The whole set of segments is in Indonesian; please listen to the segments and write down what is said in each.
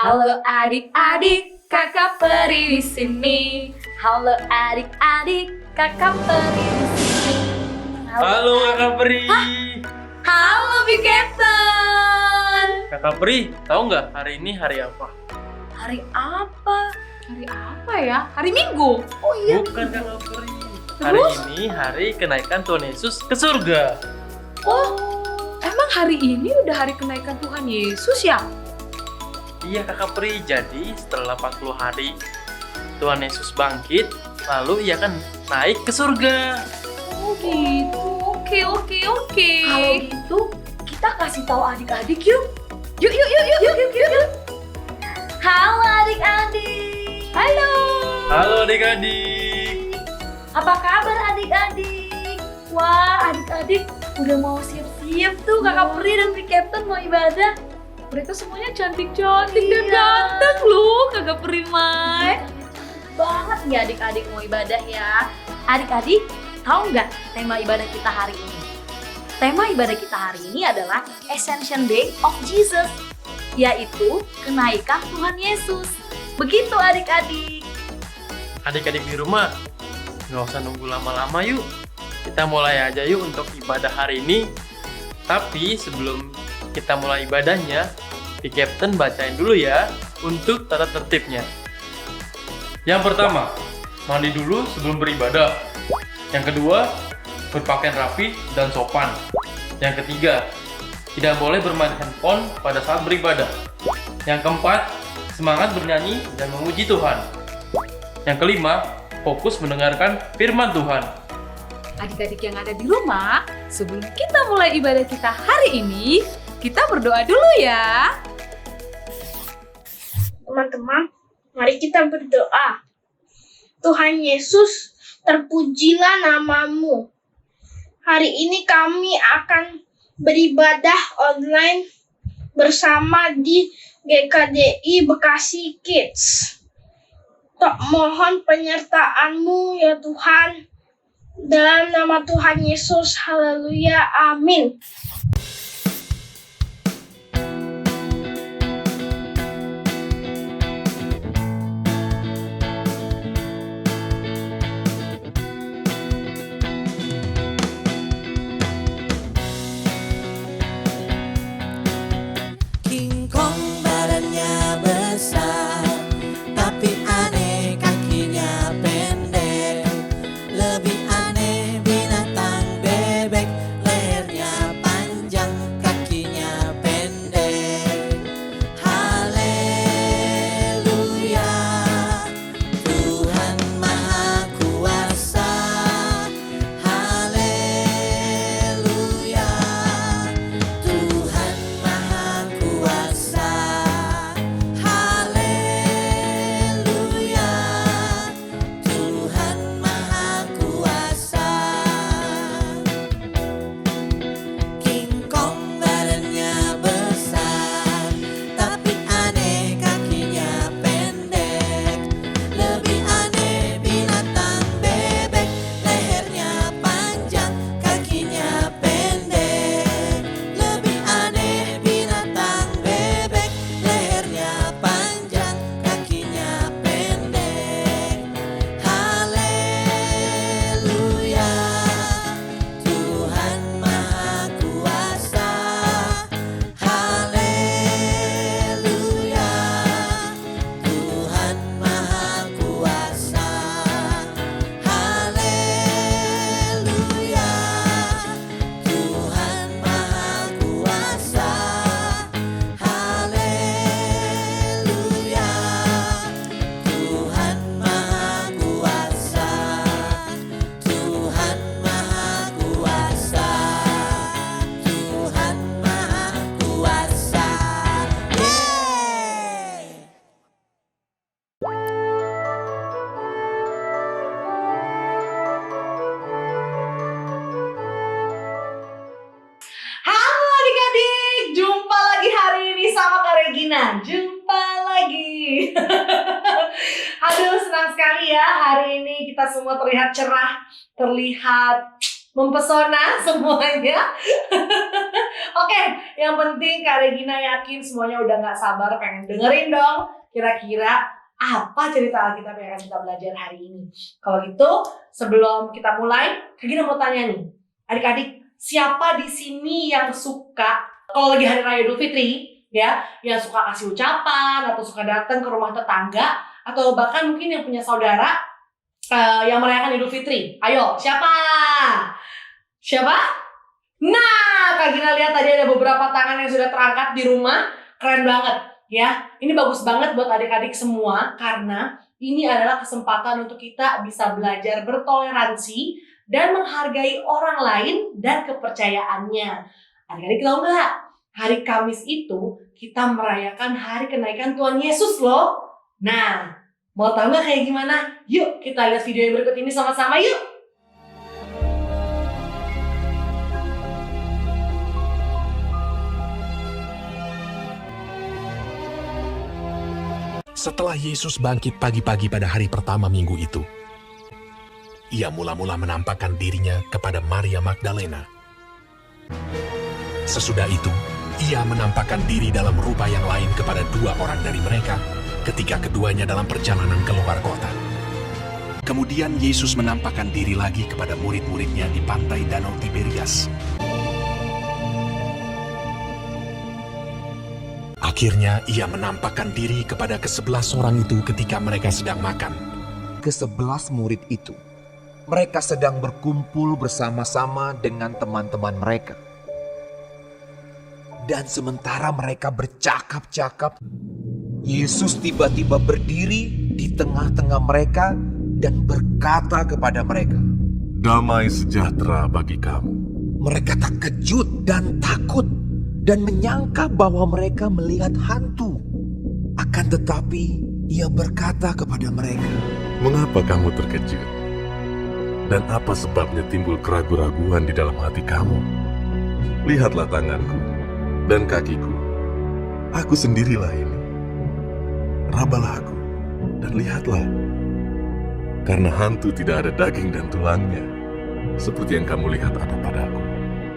Halo adik-adik, kakak peri di sini. Halo adik-adik, kakak peri di sini. Halo Kakak Peri. Halo Big Captain. Kakak Peri, tahu nggak hari ini hari apa? Hari apa? Hari apa ya? Hari Minggu. Oh iya. Bukan Kakak Peri. Hari ini hari kenaikan Tuhan Yesus ke surga. Oh, emang hari ini udah hari kenaikan Tuhan Yesus ya? Iya Kakak Peri, jadi setelah 80 hari Tuhan Yesus bangkit, lalu ia akan naik ke surga. Oh gitu. Oke. Kalau gitu, kita kasih tahu adik-adik yuk. Yuk. Halo adik-adik. Halo adik-adik. Apa kabar adik-adik? Wah, adik-adik udah mau siap-siap tuh Kakak Peri dan Big Captain mau ibadah. Mereka semuanya cantik-cantik dan ganteng loh Kakak Peri Mai. Banget nih adik-adik mau ibadah ya. Adik-adik, tahu nggak tema ibadah kita hari ini? Tema ibadah kita hari ini adalah Ascension Day of Jesus, yaitu kenaikan Tuhan Yesus. Begitu adik-adik. Adik-adik di rumah, nggak usah nunggu lama-lama yuk. Kita mulai aja yuk untuk ibadah hari ini. Tapi sebelum kita mulai ibadahnya, Big Captain bacain dulu ya untuk tata tertibnya. Yang pertama, mandi dulu sebelum beribadah. Yang kedua, berpakaian rapi dan sopan. Yang ketiga, tidak boleh bermain handphone pada saat beribadah. Yang keempat, semangat bernyanyi dan memuji Tuhan. Yang kelima, fokus mendengarkan firman Tuhan. Adik-adik yang ada di rumah, sebelum kita mulai ibadah kita hari ini, kita berdoa dulu ya. Teman-teman, mari kita berdoa. Tuhan Yesus, terpujilah namamu. Hari ini kami akan beribadah online bersama di GKDI Bekasi Kids. Mohon penyertaan-Mu ya Tuhan. Dalam nama Tuhan Yesus, haleluya, amin. King Kong badannya besar, tapi aneh kakinya pendek. Lebih aneh binatang bebek, lehernya panjang, kakinya pendek. Haleluya, Tuhan Maha Kuasa. Haleluya, Tuhan Maha Kuasa. Haleluya, Tuhan Maha Kuasa. King Kong badannya besar, tapi aneh kakinya pendek. Lebih aneh binatang bebek, lehernya panjang, kakinya pendek. Lebih aneh binatang bebek, lehernya panjang, kakinya pendek. Haleluya, Tuhan Maha Kuasa. Haleluya, Tuhan Maha Kuasa. Haleluya, Tuhan Maha Kuasa. Haleluya, Tuhan Maha Kuasa. Tuhan Maha Kuasa. Tuhan Maha Kuasa. Yeay! Halo adik-adik, jumpa lagi hari ini sama Kak Regina. Jumpa lagi. Aduh, senang sekali ya hari ini kita semua terlihat cerah, terlihat Mempesona semuanya. Oke, yang penting Kak Regina yakin semuanya udah gak sabar pengen dengerin dong kira-kira apa cerita Alkitab yang akan kita belajar hari ini. Kalau gitu, sebelum kita mulai, Kak Regina mau tanya nih, adik-adik, siapa di sini yang suka kalau lagi hari raya Idul Fitri, ya, yang suka kasih ucapan atau suka datang ke rumah tetangga atau bahkan mungkin yang punya saudara yang merayakan Idul Fitri? Ayo, siapa? Siapa? Nah, Kak Gina lihat tadi ada beberapa tangan yang sudah terangkat di rumah. Keren banget ya. Ini bagus banget buat adik-adik semua karena ini adalah kesempatan untuk kita bisa belajar bertoleransi dan menghargai orang lain dan kepercayaannya. Adik-adik tahu nggak? Hari Kamis itu kita merayakan hari kenaikan Tuhan Yesus loh. Nah, mau tahu nggak kayak gimana? Yuk kita lihat video yang berikut ini sama-sama yuk. Setelah Yesus bangkit pagi-pagi pada hari pertama minggu itu, ia mula-mula menampakkan dirinya kepada Maria Magdalena. Sesudah itu, ia menampakkan diri dalam rupa yang lain kepada 2 orang dari mereka ketika keduanya dalam perjalanan keluar kota. Kemudian Yesus menampakkan diri lagi kepada murid-muridnya di pantai Danau Tiberias. Akhirnya ia menampakkan diri kepada ke-11 orang itu ketika mereka sedang makan. Ke-11 murid itu, mereka sedang berkumpul bersama-sama dengan teman-teman mereka. Dan sementara mereka bercakap-cakap, Yesus tiba-tiba berdiri di tengah-tengah mereka dan berkata kepada mereka, "Damai sejahtera bagi kamu." Mereka terkejut dan takut dan menyangka bahwa mereka melihat hantu. Akan tetapi ia berkata kepada mereka, "Mengapa kamu terkejut? Dan apa sebabnya timbul keraguan-raguan di dalam hati kamu? Lihatlah tanganku dan kakiku. Aku sendirilah ini. Rabalah aku dan lihatlah. Karena hantu tidak ada daging dan tulangnya, seperti yang kamu lihat ada padaku."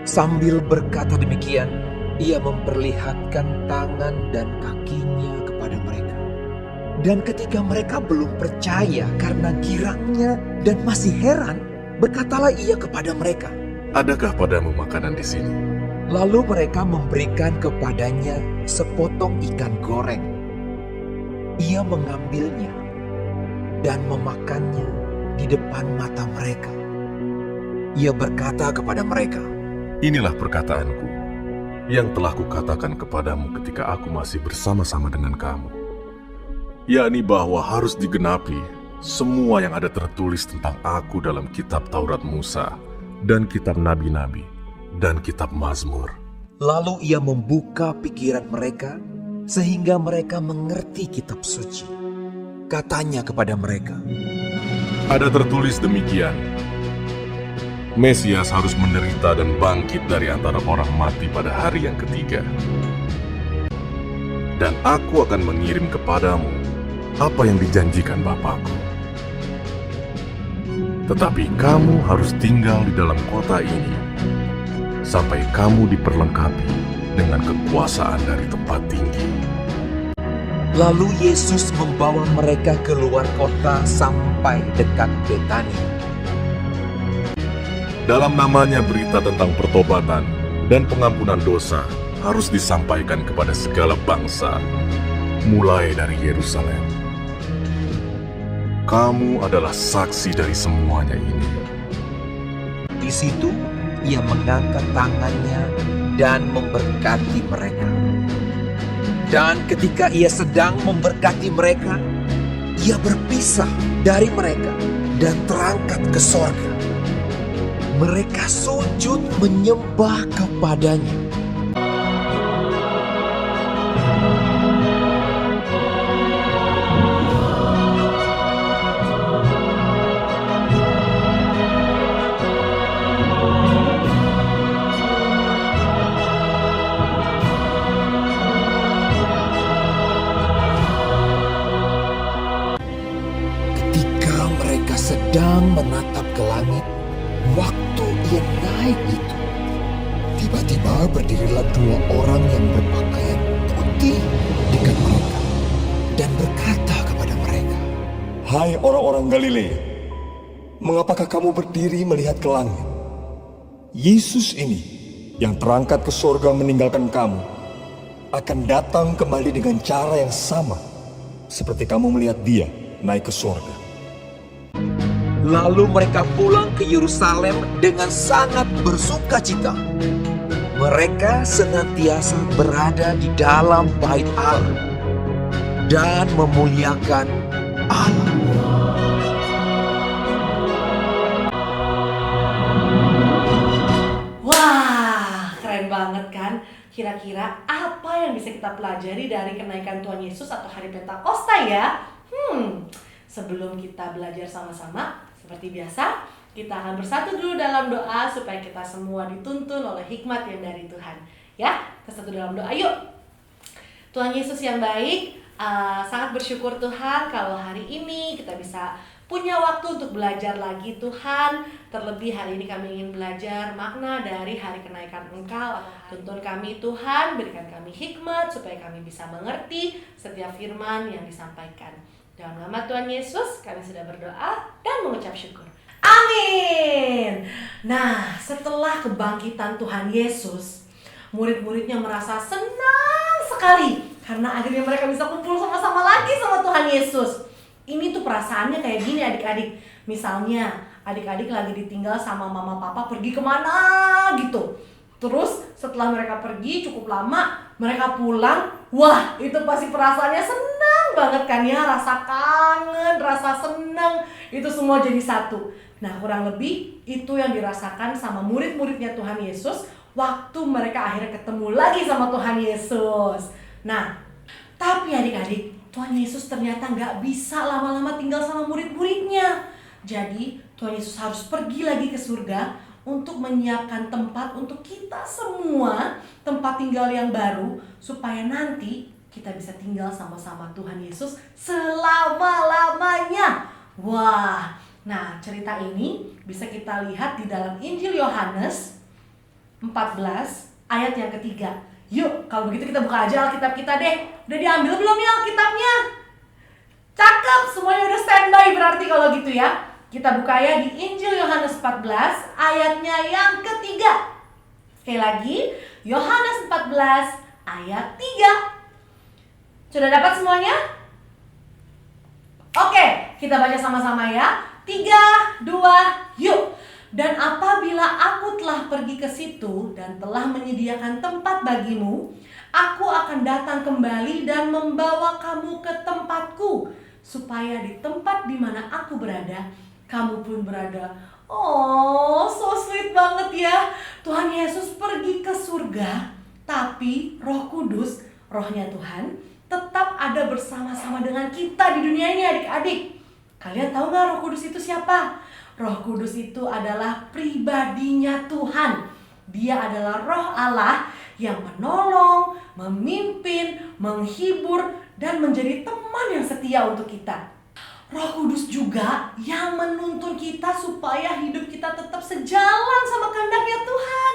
Sambil berkata demikian, ia memperlihatkan tangan dan kakinya kepada mereka. Dan ketika mereka belum percaya karena girangnya dan masih heran, berkatalah ia kepada mereka, "Adakah padamu makanan di sini?" Lalu mereka memberikan kepadanya sepotong ikan goreng. Ia mengambilnya dan memakannya di depan mata mereka. Ia berkata kepada mereka, "Inilah perkataanku yang telah kukatakan kepadamu ketika aku masih bersama-sama dengan kamu, yakni bahwa harus digenapi semua yang ada tertulis tentang aku dalam kitab Taurat Musa dan kitab Nabi-Nabi dan kitab Mazmur." Lalu ia membuka pikiran mereka sehingga mereka mengerti kitab suci. Katanya kepada mereka, Ada tertulis demikian, Mesias harus menderita dan bangkit dari antara orang mati pada hari yang ketiga. Dan aku akan mengirim kepadamu apa yang dijanjikan Bapakku. Tetapi kamu harus tinggal di dalam kota ini sampai kamu diperlengkapi dengan kekuasaan dari tempat tinggi. lalu Yesus membawa mereka keluar kota sampai dekat Betania. Dalam namanya berita tentang pertobatan dan pengampunan dosa harus disampaikan kepada segala bangsa, mulai dari Yerusalem. Kamu adalah saksi dari semuanya ini. Di situ ia mengangkat tangannya dan memberkati mereka. Dan ketika ia sedang memberkati mereka, ia berpisah dari mereka dan terangkat ke sorga. Mereka sujud menyembah kepadanya. Ketika mereka sedang menatap ke langit, waktu dia naik itu, tiba-tiba berdirilah 2 orang yang berpakaian putih dekat mereka dan berkata kepada mereka, Hai orang-orang Galilea, mengapakah kamu berdiri melihat ke langit? Yesus ini yang terangkat ke sorga meninggalkan kamu akan datang kembali dengan cara yang sama seperti kamu melihat dia naik ke sorga. Lalu mereka pulang ke Yerusalem dengan sangat bersukacita. Mereka senantiasa berada di dalam bait Allah dan memuliakan Allah. Wah, keren banget kan? Kira-kira apa yang bisa kita pelajari dari kenaikan Tuhan Yesus atau hari Pentakosta ya? Sebelum kita belajar sama-sama, seperti biasa, kita akan bersatu dulu dalam doa supaya kita semua dituntun oleh hikmat yang dari Tuhan. Ya, kita satu dalam doa yuk. Tuhan Yesus yang baik, sangat bersyukur Tuhan kalau hari ini kita bisa punya waktu untuk belajar lagi Tuhan. Terlebih hari ini kami ingin belajar makna dari hari kenaikan Engkau. Tuntun kami Tuhan, berikan kami hikmat supaya kami bisa mengerti setiap firman yang disampaikan. Dalam nama Tuhan Yesus kami sudah berdoa dan mengucap syukur. Amin. Nah, setelah kebangkitan Tuhan Yesus, murid-muridnya merasa senang sekali karena akhirnya mereka bisa kumpul sama-sama lagi sama Tuhan Yesus. Ini tuh perasaannya kayak gini adik-adik. Misalnya adik-adik lagi ditinggal sama mama papa pergi kemana gitu. Terus setelah mereka pergi cukup lama, mereka pulang. Wah, itu pasti perasaannya senang banget kan ya. Rasa kangen, rasa senang, itu semua jadi satu. Nah, kurang lebih itu yang dirasakan sama murid-muridnya Tuhan Yesus waktu mereka akhirnya ketemu lagi sama Tuhan Yesus. Nah, tapi adik-adik, Tuhan Yesus ternyata nggak bisa lama-lama tinggal sama murid-muridnya. Jadi Tuhan Yesus harus pergi lagi ke surga untuk menyiapkan tempat untuk kita semua, tempat tinggal yang baru, supaya nanti kita bisa tinggal sama-sama Tuhan Yesus selama-lamanya. Wah, nah cerita ini bisa kita lihat di dalam Injil Yohanes 14 ayat yang ketiga. Yuk, kalau begitu kita buka aja Alkitab kita deh. Udah diambil belum ya Alkitabnya? Cakep, semuanya udah standby berarti kalau gitu ya. Kita buka ya di Injil Yohanes 14 ayatnya yang ketiga. Sekali lagi, Yohanes 14 ayat 3. Sudah dapat semuanya? Oke, kita baca sama-sama ya. 3, 2, yuk. Dan apabila aku telah pergi ke situ dan telah menyediakan tempat bagimu, aku akan datang kembali dan membawa kamu ke tempatku, supaya di tempat di mana aku berada, kamu pun berada. Oh, so sweet banget ya. Tuhan Yesus pergi ke surga, tapi Roh Kudus, rohnya Tuhan, tetap ada bersama-sama dengan kita di dunia ini adik-adik. Kalian tahu gak Roh Kudus itu siapa? Roh Kudus itu adalah pribadinya Tuhan. Dia adalah Roh Allah yang menolong, memimpin, menghibur, dan menjadi teman yang setia untuk kita. Roh Kudus juga yang menuntun kita supaya hidup kita tetap sejalan sama kehendaknya Tuhan.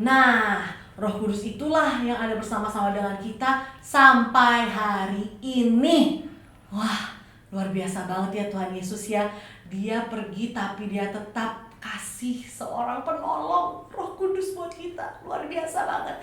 Nah, Roh Kudus itulah yang ada bersama-sama dengan kita sampai hari ini. Wah, luar biasa banget ya Tuhan Yesus ya. Dia pergi tapi dia tetap kasih seorang penolong, Roh Kudus buat kita. Luar biasa banget.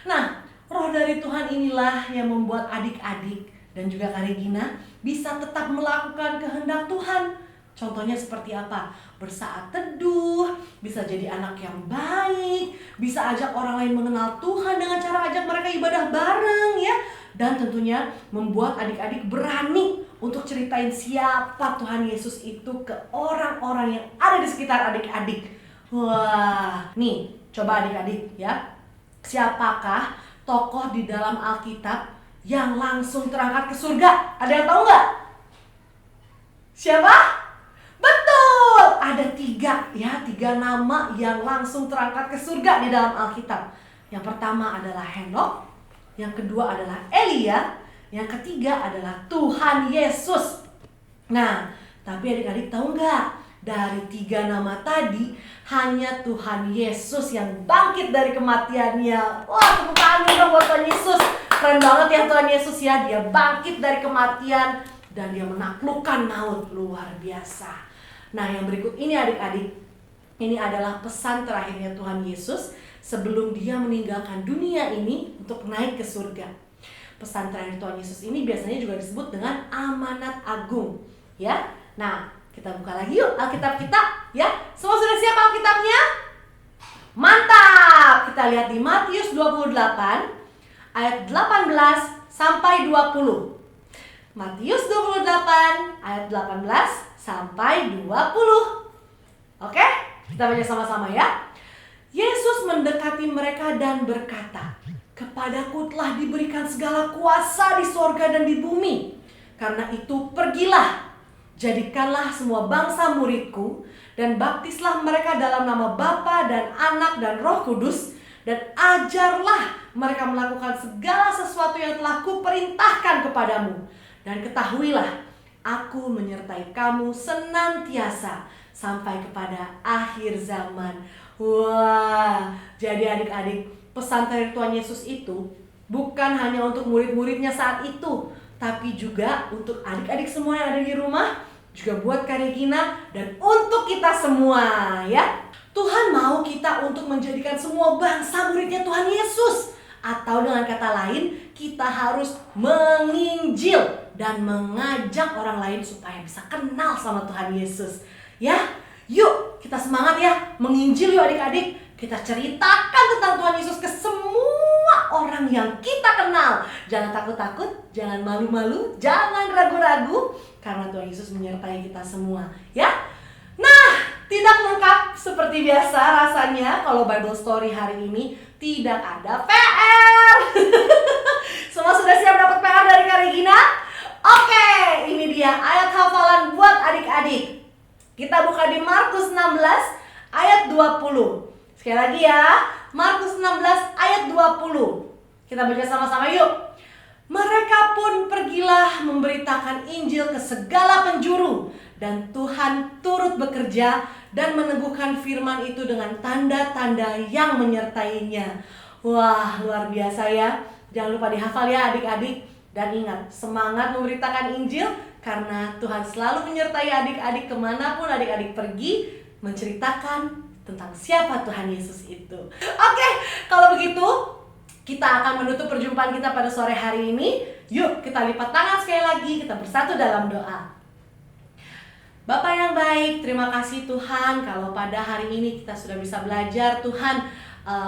Nah, roh dari Tuhan inilah yang membuat adik-adik dan juga Kak Regina bisa tetap melakukan kehendak Tuhan. Contohnya seperti apa? Bersaat teduh, bisa jadi anak yang baik, bisa ajak orang lain mengenal Tuhan dengan cara ajak mereka ibadah bareng ya. Dan tentunya membuat adik-adik berani untuk ceritain siapa Tuhan Yesus itu ke orang-orang yang ada di sekitar adik-adik. Wah, nih coba adik-adik ya. Siapakah tokoh di dalam Alkitab yang langsung terangkat ke surga? Ada yang tahu nggak? Siapa? Betul, ada 3 ya, 3 nama yang langsung terangkat ke surga di dalam Alkitab. Yang pertama adalah Henokh, yang kedua adalah Elia, yang ketiga adalah Tuhan Yesus. Nah, tapi adik-adik tahu nggak? dari 3 nama tadi, hanya Tuhan Yesus yang bangkit dari kematiannya. Wah, tepuk tangan dong buat Tuhan Yesus. Keren banget ya Tuhan Yesus ya. Dia bangkit dari kematian dan dia menaklukkan maut. Luar biasa. Nah, yang berikut ini adik-adik, ini adalah pesan terakhirnya Tuhan Yesus sebelum dia meninggalkan dunia ini untuk naik ke surga. Pesan terakhir Tuhan Yesus ini biasanya juga disebut dengan amanat agung, ya. Nah, kita buka lagi yuk Alkitab kita, ya. Semua sudah siap Alkitabnya? Mantap! Kita lihat di Matius 28 ayat 18 sampai 20. Matius 28 ayat 18 sampai 20. Oke? Kita baca sama-sama ya. Yesus mendekati mereka dan berkata, "Kepadaku telah diberikan segala kuasa di sorga dan di bumi. Karena itu pergilah, jadikanlah semua bangsa muridku, dan baptislah mereka dalam nama Bapa dan Anak dan Roh Kudus, dan ajarlah mereka melakukan segala sesuatu yang telah kuperintahkan kepadamu. Dan ketahuilah, aku menyertai kamu senantiasa sampai kepada akhir zaman." Wah, jadi adik-adik, pesan dari Tuhan Yesus itu bukan hanya untuk murid-muridnya saat itu, tapi juga untuk adik-adik semua yang ada di rumah, juga buat Kak Regina, dan untuk kita semua ya. Tuhan mau kita untuk menjadikan semua bangsa muridnya Tuhan Yesus. Atau dengan kata lain, kita harus menginjil dan mengajak orang lain supaya bisa kenal sama Tuhan Yesus. Ya, yuk kita semangat ya, menginjil yuk adik-adik. Kita ceritakan tentang Tuhan Yesus ke semua orang yang kita kenal. Jangan takut-takut, jangan malu-malu, jangan ragu-ragu, karena Tuhan Yesus menyertai kita semua, ya. Nah, tidak lengkap seperti biasa rasanya kalau Bible Story hari ini tidak ada PR. Semua sudah siap dapat PR dari Kak Regina? Oke, ini dia ayat hafalan buat adik-adik. Kita buka di Markus 16 ayat 20. Sekali lagi ya, Markus 16 ayat 20. Kita baca sama-sama yuk. Mereka pun pergilah memberitakan Injil ke segala penjuru, dan Tuhan turut bekerja dan meneguhkan firman itu dengan tanda-tanda yang menyertainya. Wah, luar biasa ya. Jangan lupa dihafal ya adik-adik. Dan ingat, semangat memberitakan Injil, karena Tuhan selalu menyertai adik-adik kemanapun adik-adik pergi, menceritakan tentang siapa Tuhan Yesus itu. Oke, kalau begitu kita akan menutup perjumpaan kita pada sore hari ini. Yuk kita lipat tangan sekali lagi, kita bersatu dalam doa. Bapa yang baik, terima kasih Tuhan kalau pada hari ini kita sudah bisa belajar Tuhan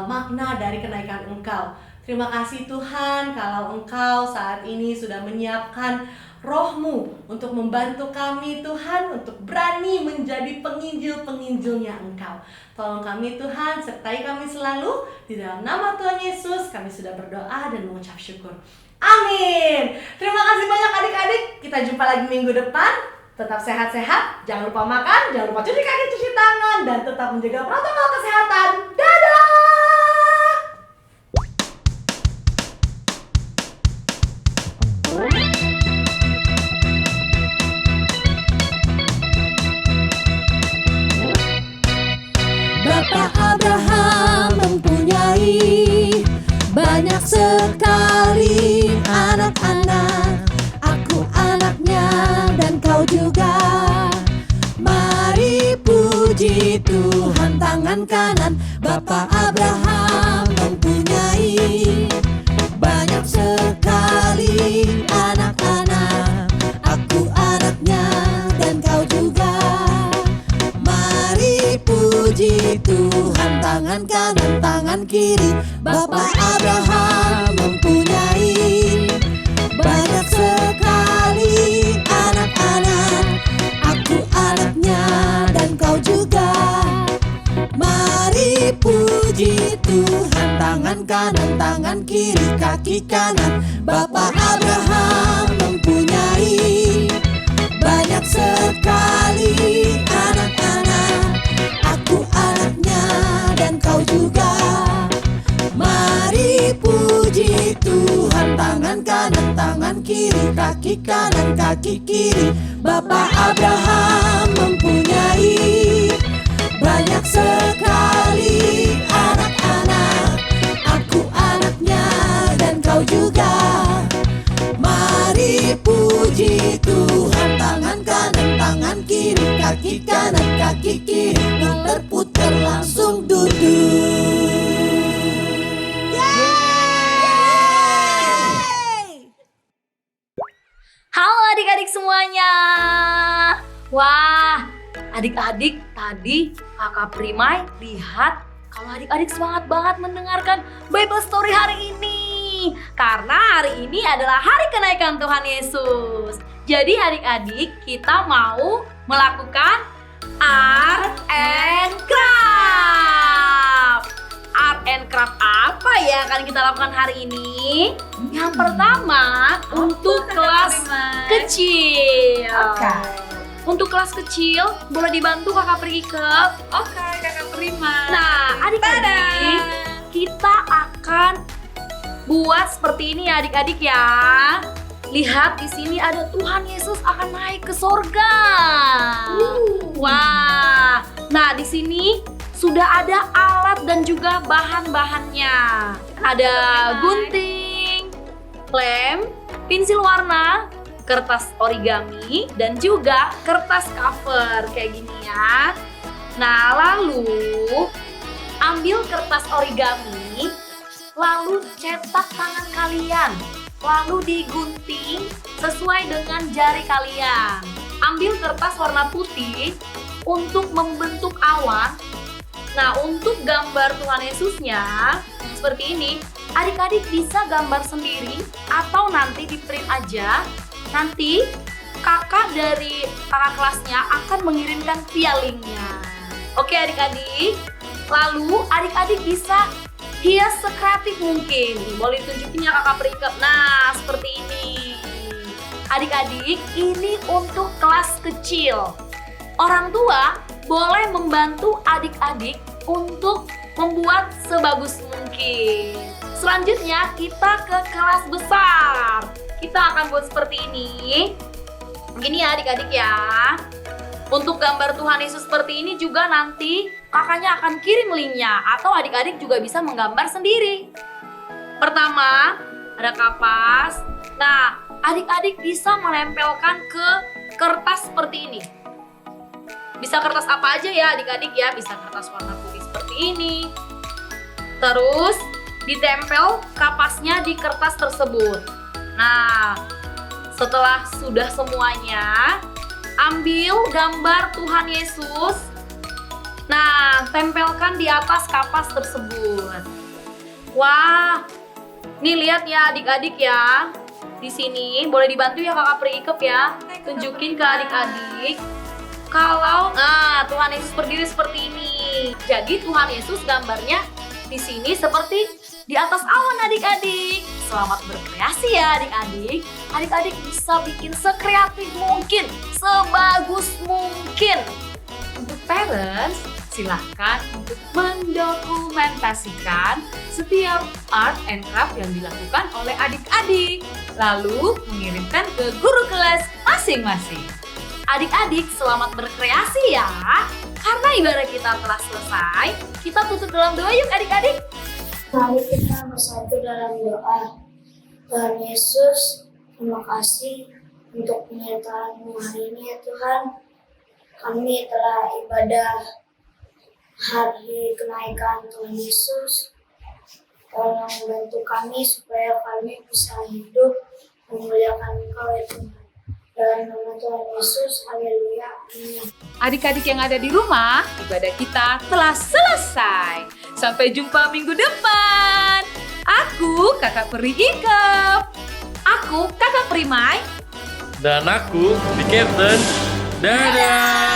makna dari kenaikan Engkau. Terima kasih Tuhan kalau Engkau saat ini sudah menyiapkan Roh-Mu untuk membantu kami Tuhan untuk berani menjadi penginjil-penginjilnya Engkau. Tolong kami Tuhan, sertai kami selalu. Di dalam nama Tuhan Yesus kami sudah berdoa dan mengucap syukur. Amin. Terima kasih banyak adik-adik. Kita jumpa lagi minggu depan. Tetap sehat-sehat, jangan lupa makan, jangan lupa cuci kaki, cuci tangan, dan tetap menjaga protokol kesehatan. Dadah! Bapak Abraham mempunyai banyak sekali anak-anak. Aku anaknya dan kau juga. Mari puji Tuhan, tangan kanan. Bapak Abraham mempunyai banyak sekali anak-anak. Aku anaknya dan kau juga. Mari puji Tuhan, tangan kanan, tangan kiri. Bapak Abraham mempunyai banyak sekali anak-anak. Aku anaknya dan kau juga. Mari puji Tuhan, tangan kanan, tangan kiri, kaki kanan. Bapak Abraham mempunyai banyak sekali anak-anak. Aku anaknya dan kau juga. Mari puji Tuhan, tangan kanan, tangan kiri, kaki kanan, kaki kiri. Bapak Abraham mempunyai banyak sekali anak-anak. Aku anaknya dan kau juga. Mari puji Tuhan. Tangan kanan, tangan kiri, kaki kanan, kaki kiri. Puter-puter langsung duduk. Halo adik-adik semuanya. Wah, adik-adik tadi Kakak Primai lihat kalau adik-adik semangat banget mendengarkan Bible Story hari ini. Karena hari ini adalah hari kenaikan Tuhan Yesus. Jadi adik-adik kita mau melakukan Art and Craft. Art and Craft apa ya yang akan kita lakukan hari ini? Yang pertama untuk kelas kecil. Untuk kelas kecil boleh dibantu Kakak Pri Ikep. Oke, Kakak Prima. Nah, adik-adik kita akan buat seperti ini ya adik-adik ya. Lihat di sini ada Tuhan Yesus akan naik ke sorga. Wah, nah di sini sudah ada alat dan juga bahan-bahannya. Ada gunting, lem, pensil warna, kertas origami, dan juga kertas cover kayak gini ya. Nah, lalu ambil kertas origami, lalu cetak tangan kalian, lalu digunting sesuai dengan jari kalian. Ambil kertas warna putih untuk membentuk awan. Nah, untuk gambar Tuhan Yesusnya seperti ini, adik-adik bisa gambar sendiri atau nanti di print aja. Nanti kakak dari kakak kelasnya akan mengirimkan via linknya. Oke adik-adik, lalu adik-adik bisa hias sekreatif mungkin. Boleh ditunjukin ya Kakak Perikep. Nah, seperti ini. Adik-adik, ini untuk kelas kecil. Orang tua boleh membantu adik-adik untuk membuat sebagus mungkin. Selanjutnya kita ke kelas besar. Kita akan buat seperti ini. Begini ya adik-adik ya. Untuk gambar Tuhan Yesus seperti ini juga nanti kakaknya akan kirim linknya. Atau adik-adik juga bisa menggambar sendiri. Pertama, ada kapas. Nah, adik-adik bisa menempelkan ke kertas seperti ini. Bisa kertas apa aja ya adik-adik ya. Bisa kertas warna putih seperti ini. Terus ditempel kapasnya di kertas tersebut. Nah, setelah sudah semuanya, ambil gambar Tuhan Yesus. Nah, tempelkan di atas kapas tersebut. Wah, nih lihat ya adik-adik ya. Di sini boleh dibantu ya Kakak Perikep ya. Tunjukin ke adik-adik. Kalau Tuhan Yesus berdiri seperti ini. Jadi Tuhan Yesus gambarnya di sini seperti di atas awan adik-adik. Selamat berkreasi ya adik-adik. Adik-adik bisa bikin sekreatif mungkin, sebagus mungkin. Untuk parents, silahkan untuk mendokumentasikan setiap art and craft yang dilakukan oleh adik-adik. Lalu mengirimkan ke guru kelas masing-masing. Adik-adik selamat berkreasi ya. Karena ibadah kita telah selesai, kita tutup dalam doa yuk adik-adik. Mari kita bersatu dalam doa. Tuhan Yesus, terima kasih untuk penyertaan-Mu hari ini ya Tuhan. Kami telah ibadah hari kenaikan Tuhan Yesus. Tolong bantu kami supaya kami bisa hidup memuliakan Engkau ya Tuhan. Dalam nama Tuhan Yesus, haleluya, amin. Adik-adik yang ada di rumah, ibadah kita telah selesai. Sampai jumpa minggu depan. Aku Kakak Peri Ikep. Aku Kakak Primai. Dan aku, The Captain. Dadah!